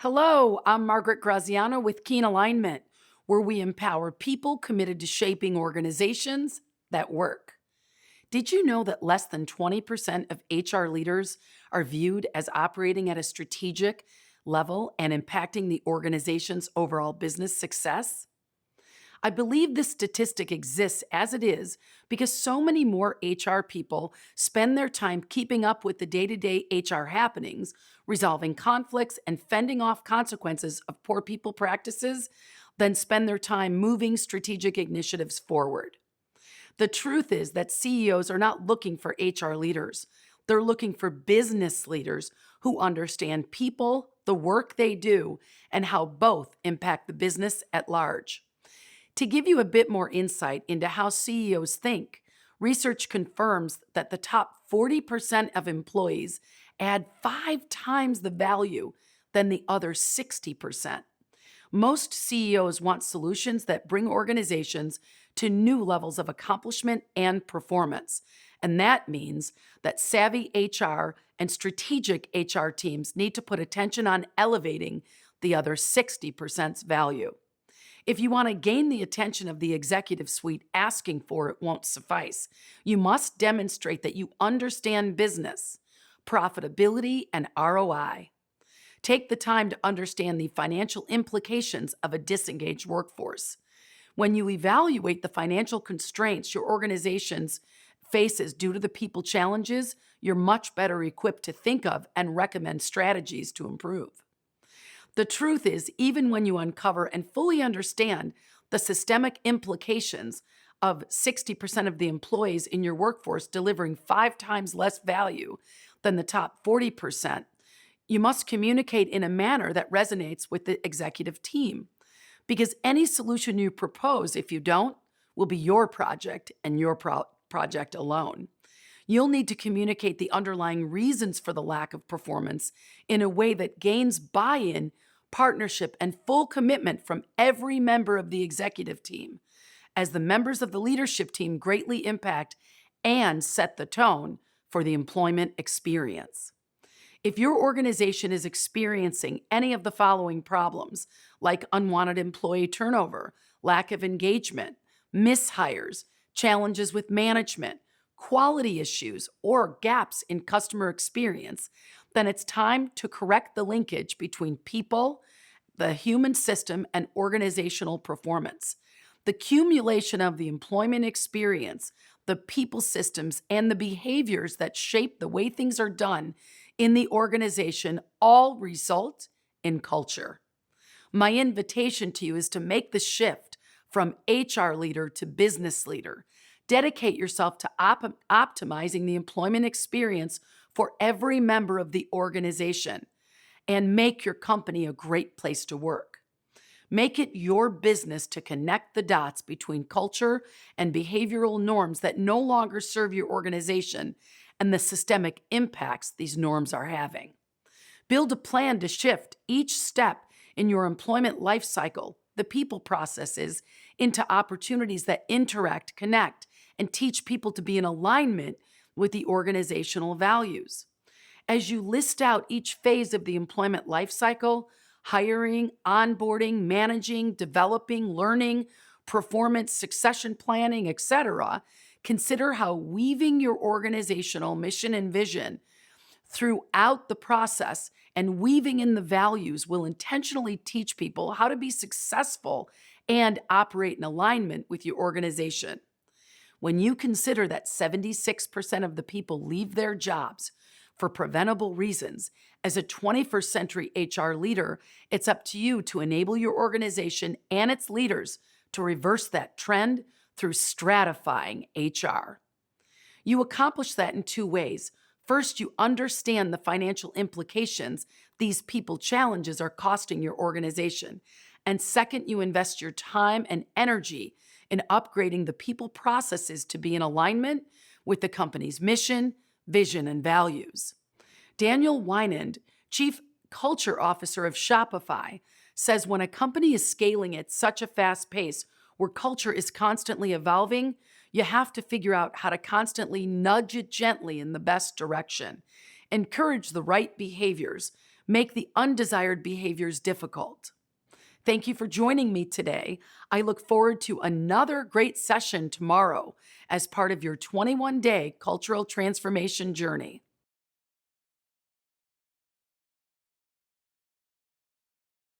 Hello, I'm Margaret Graziano with KeenAlignment, where we empower people committed to shaping organizations that work. Did you know that less than 20% of HR leaders are viewed as operating at a strategic level and impacting the organization's overall business success? I believe this statistic exists as it is because so many more HR people spend their time keeping up with the day to day HR happenings, resolving conflicts, and fending off consequences of poor people practices than spend their time moving strategic initiatives forward. The truth is that CEOs are not looking for HR leaders. They're looking for business leaders who understand people, the work they do, and how both impact the business at large. To give you a bit more insight into how CEOs think, research confirms that the top 40% of employees add 5 times the value than the other 60%. Most CEOs want solutions that bring organizations to new levels of accomplishment and performance. And that means that savvy HR and strategic HR teams need to put attention on elevating the other 60%'s value. If you want to gain the attention of the executive suite, asking for it won't suffice. You must demonstrate that you understand business, profitability, and ROI. Take the time to understand the financial implications of a disengaged workforce. When you evaluate the financial constraints your organization faces due to the people challenges, you're much better equipped to think of and recommend strategies to improve. The truth is, even when you uncover and fully understand the systemic implications of 60% of the employees in your workforce delivering 5 times less value than the top 40%, you must communicate in a manner that resonates with the executive team. Because any solution you propose, if you don't, will be your project and your project alone. You'll need to communicate the underlying reasons for the lack of performance in a way that gains buy-in, partnership, and full commitment from every member of the executive team, as the members of the leadership team greatly impact and set the tone for the employment experience. If your organization is experiencing any of the following problems, like unwanted employee turnover, lack of engagement, mishires, challenges with management, quality issues, or gaps in customer experience, then it's time to correct the linkage between people, the human system, and organizational performance. The accumulation of the employment experience, the people systems, and the behaviors that shape the way things are done in the organization all result in culture. My invitation to you is to make the shift from HR leader to business leader. Dedicate yourself to optimizing the employment experience for every member of the organization and make your company a great place to work. Make it your business to connect the dots between culture and behavioral norms that no longer serve your organization and the systemic impacts these norms are having. Build a plan to shift each step in your employment lifecycle, the people processes, into opportunities that interact, connect, and teach people to be in alignment with the organizational values. As you list out each phase of the employment lifecycle, hiring, onboarding, managing, developing, learning, performance, succession planning, etc., consider how weaving your organizational mission and vision throughout the process and weaving in the values will intentionally teach people how to be successful and operate in alignment with your organization. When you consider that 76% of the people leave their jobs for preventable reasons, as a 21st century HR leader, it's up to you to enable your organization and its leaders to reverse that trend through stratifying HR. You accomplish that in 2 ways. First, you understand the financial implications these people challenges are costing your organization. And second, you invest your time and energy in upgrading the people processes to be in alignment with the company's mission, vision, and values. Daniel Wynand, Chief Culture Officer of Shopify, says when a company is scaling at such a fast pace where culture is constantly evolving, you have to figure out how to constantly nudge it gently in the best direction, encourage the right behaviors, make the undesired behaviors difficult. Thank you for joining me today. I look forward to another great session tomorrow as part of your 21-day cultural transformation journey.